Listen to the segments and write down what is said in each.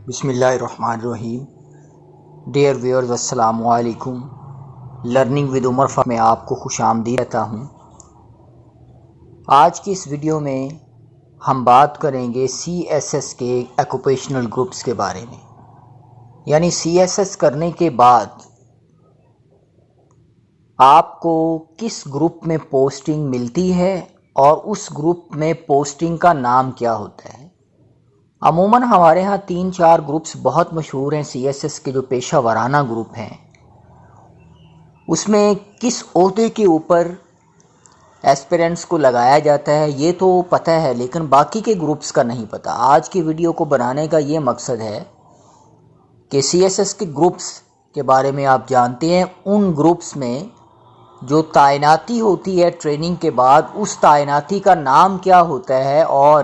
بسم اللہ الرحمن الرحیم۔ ڈیئر ویورز، السلام علیکم۔ لرننگ ود عمر میں آپ کو خوش آمدید کہتا ہوں۔ آج کی اس ویڈیو میں ہم بات کریں گے سی ایس ایس کے ایکوپیشنل گروپس کے بارے میں، یعنی سی ایس ایس کرنے کے بعد آپ کو کس گروپ میں پوسٹنگ ملتی ہے اور اس گروپ میں پوسٹنگ کا نام کیا ہوتا ہے۔ عموماً ہمارے ہاں 3-4 گروپس بہت مشہور ہیں سی ایس ایس کے، جو پیشہ ورانہ گروپ ہیں۔ اس میں کس عہدے کے اوپر ایسپیرنٹس کو لگایا جاتا ہے یہ تو پتہ ہے، لیکن باقی کے گروپس کا نہیں پتہ۔ آج کی ویڈیو کو بنانے کا یہ مقصد ہے کہ سی ایس ایس کے گروپس کے بارے میں آپ جانتے ہیں، ان گروپس میں جو تعیناتی ہوتی ہے ٹریننگ کے بعد، اس تعیناتی کا نام کیا ہوتا ہے اور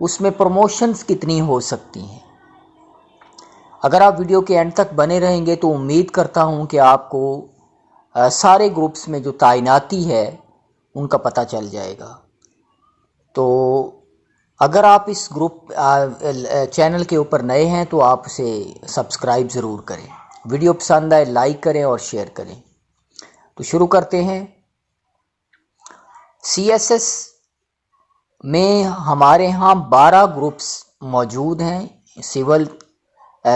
اس میں پروموشنز کتنی ہو سکتی ہیں۔ اگر آپ ویڈیو کے اینڈ تک بنے رہیں گے تو امید کرتا ہوں کہ آپ کو سارے گروپس میں جو تعیناتی ہے ان کا پتہ چل جائے گا۔ تو اگر آپ اس گروپ چینل کے اوپر نئے ہیں تو آپ اسے سبسکرائب ضرور کریں، ویڈیو پسند آئے لائک کریں اور شیئر کریں۔ تو شروع کرتے ہیں۔ سی ایس ایس میں ہمارے ہاں 12 گروپس موجود ہیں۔ سول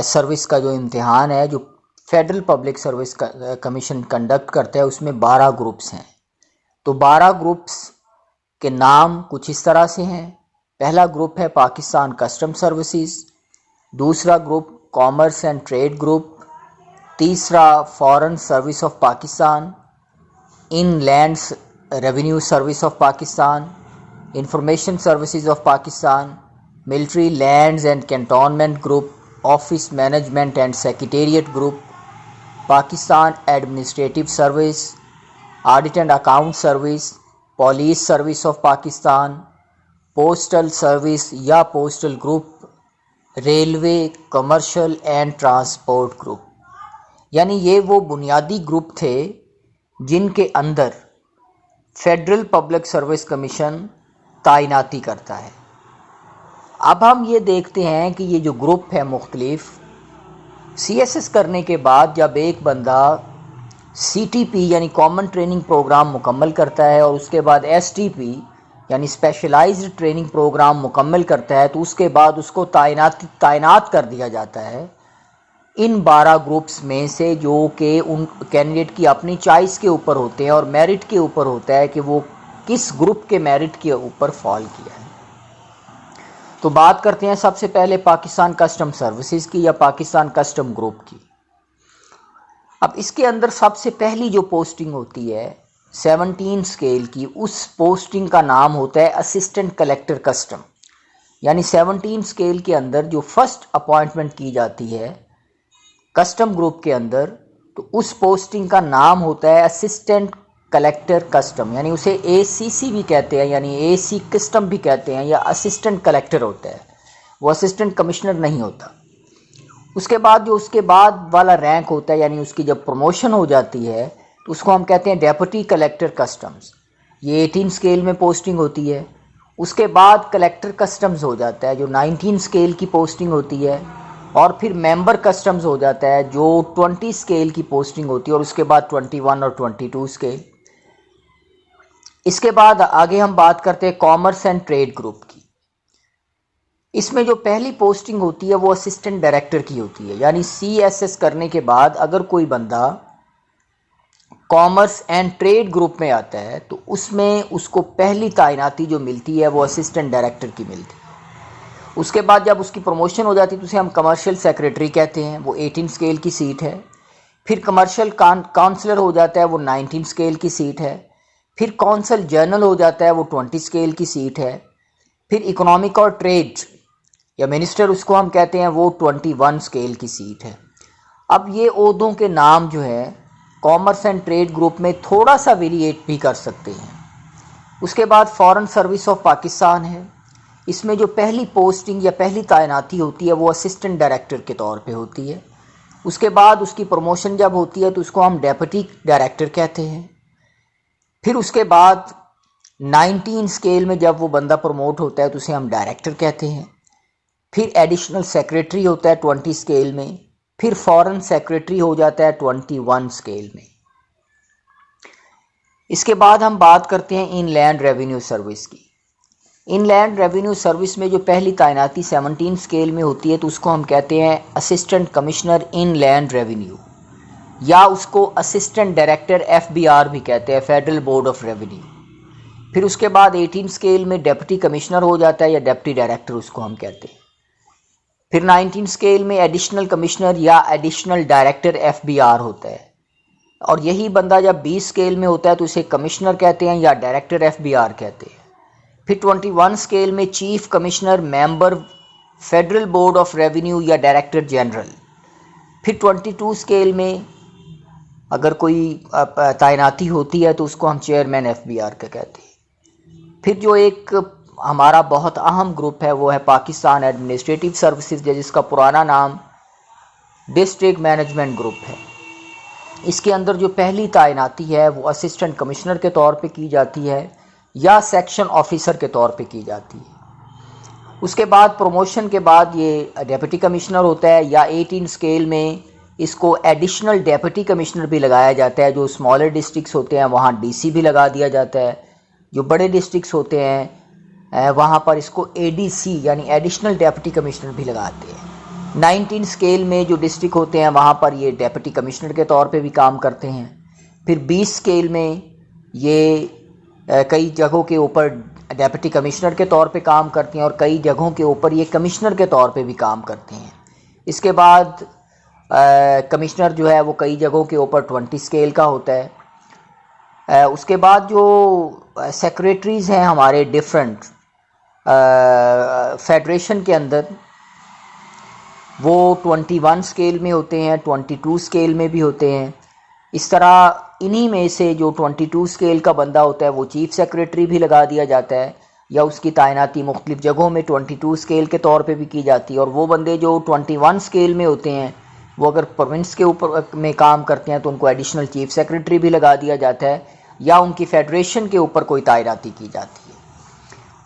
سروس کا جو امتحان ہے، جو federal public service commission conduct کرتا ہے، اس میں 12 گروپس ہیں۔ تو 12 گروپس کے نام کچھ اس طرح سے ہیں۔ پہلا گروپ ہے پاکستان کسٹم سروسز، دوسرا group commerce and trade group, تیسرا foreign service of Pakistan, inland revenue service of Pakistan, information services of Pakistan, military lands and cantonment group, office management and secretariat group, Pakistan administrative service, audit and account service, police service of Pakistan, postal service یا postal group, railway, commercial and transport group. یعنی یہ وہ بنیادی group تھے جن کے اندر federal public service commission تعیناتی کرتا ہے۔ اب ہم یہ دیکھتے ہیں کہ یہ جو گروپ ہے مختلف، سی ایس ایس کرنے کے بعد جب ایک بندہ سی ٹی پی یعنی کامن ٹریننگ پروگرام مکمل کرتا ہے اور اس کے بعد ایس ٹی پی یعنی اسپیشلائزڈ ٹریننگ پروگرام مکمل کرتا ہے، تو اس کے بعد اس کو تعینات کر دیا جاتا ہے ان 12 گروپس میں سے، جو کہ ان کینڈیڈیٹ کی اپنی چوائس کے اوپر ہوتے ہیں اور میرٹ کے اوپر ہوتا ہے کہ وہ کس گروپ کے میرٹ کے اوپر فال کیا ہے۔ تو بات کرتے ہیں سب سے پہلے پاکستان کسٹم سروسز کی یا پاکستان کسٹم گروپ کی۔ اب اس کے اندر سب سے پہلی جو پوسٹنگ ہوتی ہے 17 سکیل کی، اس پوسٹنگ کا نام ہوتا ہے اسسٹنٹ کلیکٹر کسٹم۔ یعنی 17 سکیل کے اندر جو فرسٹ اپوائنٹمنٹ کی جاتی ہے کسٹم گروپ کے اندر، تو اس پوسٹنگ کا نام ہوتا ہے اسسٹنٹ کلیکٹر کسٹم، یعنی اسے اے سی سی بھی کہتے ہیں، یعنی اے سی کسٹم بھی کہتے ہیں، یا اسسٹنٹ کلیکٹر ہوتا ہے، وہ اسسٹنٹ کمشنر نہیں ہوتا۔ اس کے بعد جو اس کے بعد والا رینک ہوتا ہے، یعنی اس کی جب پروموشن ہو جاتی ہے تو اس کو ہم کہتے ہیں ڈیپوٹی کلیکٹر کسٹمز۔ یہ 18 سکیل میں پوسٹنگ ہوتی ہے۔ اس کے بعد کلیکٹر کسٹمز ہو جاتا ہے جو 19 سکیل کی پوسٹنگ ہوتی ہے، اور پھر ممبر کسٹمز ہو جاتا ہے جو 20 سکیل کی پوسٹنگ ہوتی ہے، اور اس کے بعد 21 اور 22 سکیل۔ اس کے بعد آگے ہم بات کرتے ہیں کامرس اینڈ ٹریڈ گروپ کی۔ اس میں جو پہلی پوسٹنگ ہوتی ہے وہ اسسٹنٹ ڈائریکٹر کی ہوتی ہے۔ یعنی سی ایس ایس کرنے کے بعد اگر کوئی بندہ کامرس اینڈ ٹریڈ گروپ میں آتا ہے تو اس میں اس کو پہلی تعیناتی جو ملتی ہے وہ اسسٹنٹ ڈائریکٹر کی ملتی ہے۔ اس کے بعد جب اس کی پروموشن ہو جاتی ہے تو اسے ہم کمرشل سیکریٹری کہتے ہیں، وہ 18 سکیل کی سیٹ ہے۔ پھر کمرشل کاؤنسلر ہو جاتا ہے، وہ 19 سکیل کی سیٹ ہے۔ پھر کونسل جنرل ہو جاتا ہے، وہ 20 سکیل کی سیٹ ہے۔ پھر اکنامک اور ٹریڈ یا منسٹر اس کو ہم کہتے ہیں، وہ 21 سکیل کی سیٹ ہے۔ اب یہ عہدوں کے نام جو ہے کامرس اینڈ ٹریڈ گروپ میں تھوڑا سا ویریٹ بھی کر سکتے ہیں۔ اس کے بعد فارن سروس آف پاکستان ہے۔ اس میں جو پہلی پوسٹنگ یا پہلی تعیناتی ہوتی ہے وہ اسسٹنٹ ڈائریکٹر کے طور پہ ہوتی ہے۔ اس کے بعد اس کی پروموشن جب ہوتی ہے تو اس کو ہم ڈیپٹی ڈائریکٹر کہتے ہیں۔ پھر اس کے بعد 19 سکیل میں جب وہ بندہ پروموٹ ہوتا ہے تو اسے ہم ڈائریکٹر کہتے ہیں۔ پھر ایڈیشنل سیکریٹری ہوتا ہے 20 اسکیل میں، پھر فورن سیکریٹری ہو جاتا ہے 21 اسکیل میں۔ اس کے بعد ہم بات کرتے ہیں ان لینڈ ریونیو سروس کی۔ ان لینڈ ریونیو سروس میں جو پہلی تعیناتی 17 اسکیل میں ہوتی ہے تو اس کو ہم کہتے ہیں اسسٹنٹ کمشنر ان لینڈ ریونیو، یا اس کو اسسٹنٹ ڈائریکٹر FBR بھی کہتے ہیں، فیڈرل بورڈ آف ریونیو۔ پھر اس کے بعد 18 اسکیل میں ڈپٹی کمشنر ہو جاتا ہے، یا ڈپٹی ڈائریکٹر اس کو ہم کہتے ہیں۔ پھر 19 اسکیل میں ایڈیشنل کمشنر یا ایڈیشنل ڈائریکٹر FBR ہوتا ہے، اور یہی بندہ جب 20 اسکیل میں ہوتا ہے تو اسے کمشنر کہتے ہیں یا ڈائریکٹر FBR کہتے ہیں۔ پھر 21 اسکیل میں chief commissioner member federal board of revenue یا ڈائریکٹر جنرل۔ پھر 22 اسکیل میں اگر کوئی تعیناتی ہوتی ہے تو اس کو ہم چیئرمین FBR کا کہتے ہیں۔ پھر جو ایک ہمارا بہت اہم گروپ ہے وہ ہے پاکستان ایڈمنسٹریٹو سروسز، جس کا پرانا نام ڈسٹرکٹ مینجمنٹ گروپ ہے۔ اس کے اندر جو پہلی تعیناتی ہے وہ اسسٹنٹ کمشنر کے طور پہ کی جاتی ہے یا سیکشن آفیسر کے طور پہ کی جاتی ہے۔ اس کے بعد پروموشن کے بعد یہ ڈیپٹی کمشنر ہوتا ہے، یا 18 اسکیل میں اس کو ایڈیشنل ڈیپٹی کمشنر بھی لگایا جاتا ہے۔ جو اسمالر ڈسٹرکٹس ہوتے ہیں وہاں DC بھی لگا دیا جاتا ہے، جو بڑے ڈسٹرکٹس ہوتے ہیں وہاں پر اس کو ADC یعنی ایڈیشنل ڈیپٹی کمشنر بھی لگاتے ہیں۔ 19 اسکیل میں جو ڈسٹرکٹ ہوتے ہیں وہاں پر یہ ڈیپٹی کمشنر کے طور پہ بھی کام کرتے ہیں۔ پھر 20 اسکیل میں یہ کئی جگہوں کے اوپر ڈیپٹی کمشنر کے طور پہ کام کرتے ہیں، اور کئی جگہوں کے اوپر یہ کمشنر کے طور پہ بھی کام کرتے ہیں۔ اس کے بعد کمشنر جو ہے وہ کئی جگہوں کے اوپر 20 اسکیل کا ہوتا ہے۔ اس کے بعد جو سیکریٹریز ہیں ہمارے ڈیفرنٹ فیڈریشن کے اندر، وہ 21 اسکیل میں ہوتے ہیں، 22 اسکیل میں بھی ہوتے ہیں۔ اس طرح انہی میں سے جو 22 اسکیل کا بندہ ہوتا ہے وہ چیف سیکریٹری بھی لگا دیا جاتا ہے، یا اس کی تعیناتی مختلف جگہوں میں 22 اسکیل کے طور پہ بھی کی جاتی ہے۔ اور وہ بندے جو 21 اسکیل میں ہوتے ہیں وہ اگر پروونس کے اوپر میں کام کرتے ہیں تو ان کو ایڈیشنل چیف سیکریٹری بھی لگا دیا جاتا ہے، یا ان کی فیڈریشن کے اوپر کوئی تعیناتی کی جاتی ہے۔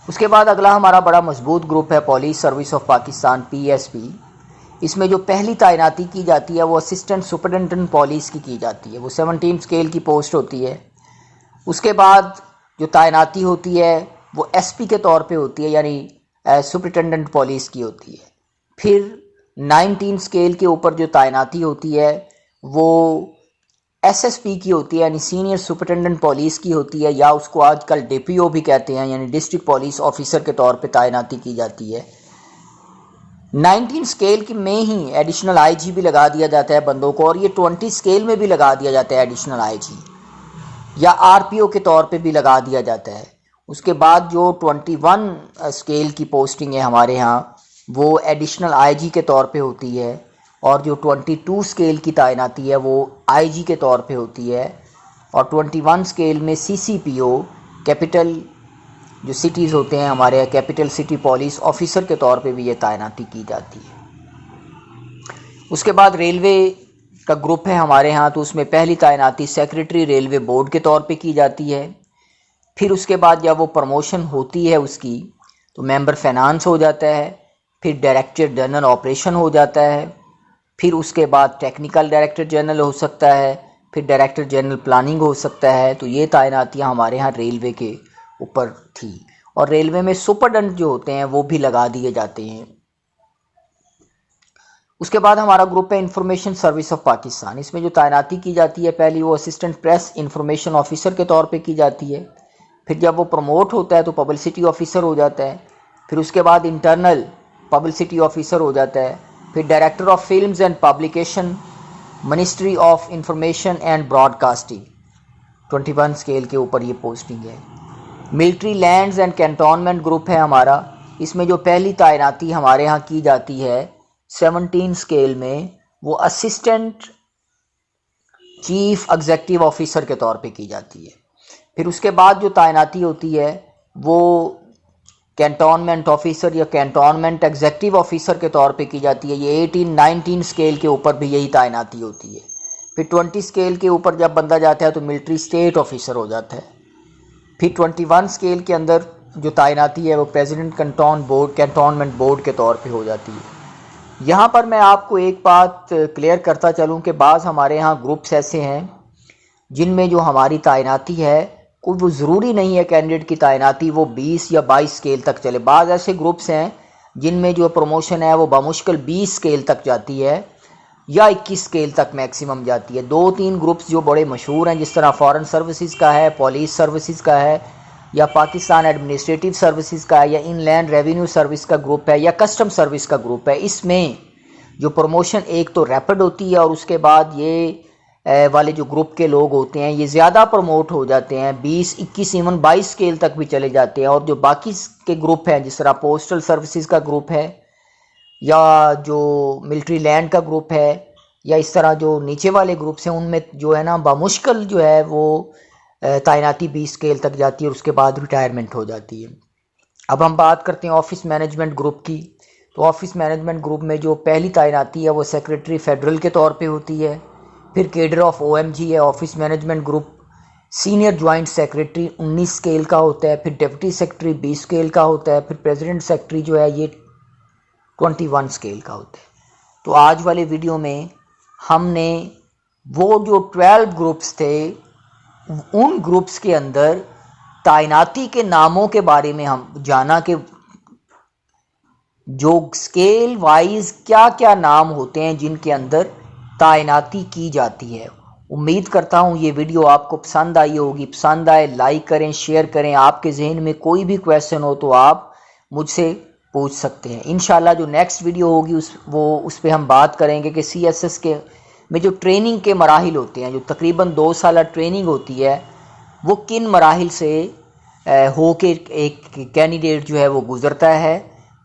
اس کے بعد اگلا ہمارا بڑا مضبوط گروپ ہے police service of Pakistan PSP۔ اس میں جو پہلی تعیناتی کی جاتی ہے وہ اسسٹنٹ سپرنٹینڈنٹ پولیس کی جاتی ہے، وہ 17 اسکیل کی پوسٹ ہوتی ہے۔ اس کے بعد جو تعیناتی ہوتی ہے وہ SP کے طور پہ ہوتی ہے، یعنی سپرنٹینڈنٹ پولیس کی ہوتی ہے۔ پھر 19 اسکیل کے اوپر جو تعیناتی ہوتی ہے وہ SSP کی ہوتی ہے، یعنی سینئر سپرنٹینڈنٹ پولیس کی ہوتی ہے، یا اس کو آج کل DPO بھی کہتے ہیں، یعنی ڈسٹرکٹ پولیس آفیسر کے طور پہ تعیناتی کی جاتی ہے۔ 19 اسکیل کی میں ہی ایڈیشنل IG بھی لگا دیا جاتا ہے بندوں کو، اور یہ 20 اسکیل میں بھی لگا دیا جاتا ہے ایڈیشنل IG، یا RPO کے طور پہ بھی لگا دیا جاتا ہے۔ اس کے بعد جو 21 اسکیل کی پوسٹنگ ہے ہمارے ہاں وہ ایڈیشنل IG کے طور پہ ہوتی ہے، اور جو 22 اسکیل کی تعیناتی ہے وہ IG کے طور پہ ہوتی ہے، اور 21 اسکیل میں CCPO کیپٹل جو سٹیز ہوتے ہیں ہمارے کیپٹل سٹی پولیس آفیسر کے طور پہ بھی یہ تعیناتی کی جاتی ہے۔ اس کے بعد ریلوے کا گروپ ہے ہمارے ہاں، تو اس میں پہلی تعیناتی سیکریٹری ریلوے بورڈ کے طور پہ کی جاتی ہے۔ پھر اس کے بعد جب وہ پروموشن ہوتی ہے اس کی تو ممبر فائنانس ہو جاتا ہے، پھر ڈائریکٹر جنرل آپریشن ہو جاتا ہے، پھر اس کے بعد ٹیکنیکل ڈائریکٹر جنرل ہو سکتا ہے، پھر ڈائریکٹر جنرل پلاننگ ہو سکتا ہے۔ تو یہ تعیناتیاں ہمارے ہاں ریلوے کے اوپر تھی، اور ریلوے میں سپرڈنٹ جو ہوتے ہیں وہ بھی لگا دیے جاتے ہیں۔ اس کے بعد ہمارا گروپ ہے انفارمیشن سروس آف پاکستان۔ اس میں جو تعیناتی کی جاتی ہے پہلی وہ اسسٹنٹ پریس انفارمیشن آفیسر کے طور پہ کی جاتی ہے، پھر جب وہ پروموٹ ہوتا ہے تو پبلسٹی آفیسر ہو جاتا ہے، پھر اس کے بعد انٹرنل پبلسٹی آفیسر ہو جاتا ہے، پھر director of films and publication ministry of information and broadcasting 21 scale کے اوپر یہ پوسٹنگ ہے۔ Military lands and cantonment group ہے ہمارا، اس میں جو پہلی تعیناتی ہمارے ہاں کی جاتی ہے 17 اسکیل میں وہ اسسٹنٹ چیف ایگزیکٹو آفیسر کے طور پہ کی جاتی ہے۔ پھر اس کے بعد جو تعیناتی ہوتی ہے وہ کینٹونمنٹ آفیسر یا کینٹونمنٹ ایگزیکٹو آفیسر کے طور پہ کی جاتی ہے۔ یہ 18-19 اسکیل کے اوپر بھی یہی تعیناتی ہوتی ہے۔ پھر 20 اسکیل کے اوپر جب بندہ جاتا ہے تو ملٹری اسٹیٹ آفیسر ہو جاتا ہے۔ پھر 21 اسکیل کے اندر جو تعیناتی ہے وہ پریزیڈنٹ کنٹونمنٹ بورڈ کے طور پہ ہو جاتی ہے۔ یہاں پر میں آپ کو ایک بات کلیئر کرتا چلوں کہ بعض ہمارے ہاں گروپس ایسے ہیں جن میں جو ہماری تعیناتی ہے کوئی وہ ضروری نہیں ہے کینڈیڈیٹ کی تعیناتی وہ 20 یا 22 اسکیل تک چلے۔ بعض ایسے گروپس ہیں جن میں جو پروموشن ہے وہ بمشکل 20 اسکیل تک جاتی ہے یا 21 اسکیل تک میکسیمم جاتی ہے۔ 2-3 گروپس جو بڑے مشہور ہیں جس طرح فارن سروسز کا ہے، پولیس سروسز کا ہے، یا پاکستان ایڈمنسٹریٹو سروسز کا ہے، یا ان لینڈ ریونیو سروس کا گروپ ہے، یا کسٹم سروس کا گروپ ہے، اس میں جو پروموشن ایک تو ریپڈ ہوتی ہے اور اس کے بعد یہ والے جو گروپ کے لوگ ہوتے ہیں یہ زیادہ پروموٹ ہو جاتے ہیں، 20، 21، ایون 22 اسکیل تک بھی چلے جاتے ہیں۔ اور جو باقی کے گروپ ہیں جس طرح پوسٹل سروسز کا گروپ ہے یا جو ملٹری لینڈ کا گروپ ہے یا اس طرح جو نیچے والے گروپس ہیں ان میں جو ہے نا بمشکل جو ہے وہ تعیناتی 20 اسکیل تک جاتی ہے اور اس کے بعد ریٹائرمنٹ ہو جاتی ہے۔ اب ہم بات کرتے ہیں آفس مینجمنٹ گروپ کی۔ تو آفس مینجمنٹ گروپ میں جو پہلی تعیناتی ہے وہ سیکریٹری فیڈرل کے طور پہ ہوتی ہے، پھر کیڈر آف OMG ہے office management group, senior joint secretary 19 scale کا ہوتا ہے، پھر ڈپٹی سیکریٹری 20 اسکیل کا ہوتا ہے، پھر پریزیڈنٹ سیکریٹری جو ہے یہ 21 اسکیل کا ہوتا ہے۔ تو آج والے ویڈیو میں ہم نے وہ جو 12 گروپس تھے ان گروپس کے اندر تعیناتی کے ناموں کے بارے میں ہم جانا کہ جو اسکیل وائز کیا کیا نام ہوتے ہیں جن کے اندر تعیناتی کی جاتی ہے۔ امید کرتا ہوں یہ ویڈیو آپ کو پسند آئی ہوگی، پسند آئے لائک کریں، شیئر کریں۔ آپ کے ذہن میں کوئی بھی کویسچن ہو تو آپ مجھ سے پوچھ سکتے ہیں۔ انشاءاللہ جو نیکسٹ ویڈیو ہوگی اس پہ ہم بات کریں گے کہ CSS کے میں جو ٹریننگ کے مراحل ہوتے ہیں، جو تقریباً 2 سالہ ٹریننگ ہوتی ہے، وہ کن مراحل سے ہو کے ایک کینڈیڈیٹ جو ہے وہ گزرتا ہے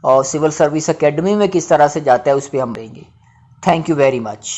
اور سول سروس اکیڈمی میں کس طرح سے جاتا ہے اس پہ ہم دیں گے۔ Thank you very much.